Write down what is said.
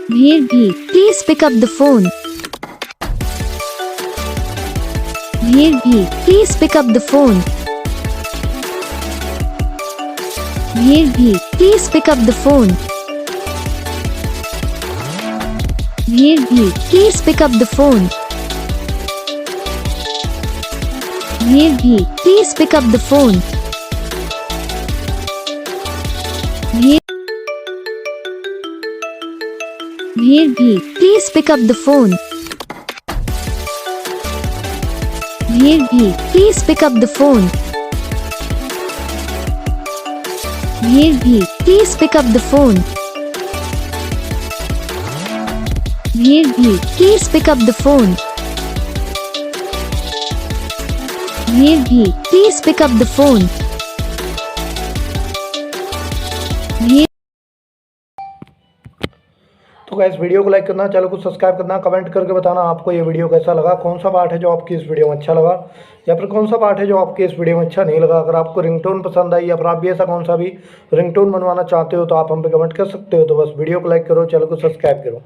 Veer bhi, please pick up the phone. Veer bhi, please pick up the phone. Veer bhi, please pick up the phone. Veer bhi, please pick up the phone. Veer bhi, please pick up the phone. Veer bhi, please pick up the phone. Veer bhi, please pick up the phone. Veer bhi, please pick up the phone. Veer bhi, please pick up the phone. Veer bhi, please pick up the phone. Veer तो guys video को like करना, channel को subscribe करना, comment करके बताना आपको ये video कैसा लगा, कौन सा पार्ट है जो आपकी इस वीडियो में अच्छा लगा या फिर कौन सा पार्ट है जो आपके इस वीडियो में अच्छा नहीं लगा। अगर आपको रिंगटोन पसंद आई या फिर आप भी ऐसा कौन सा भी रिंगटोन बनवाना चाहते हो तो आप हम पे कमेंट कर सकते हो। तो बस वीडियो को लाइक करो, चैनल को सब्सक्राइब करो।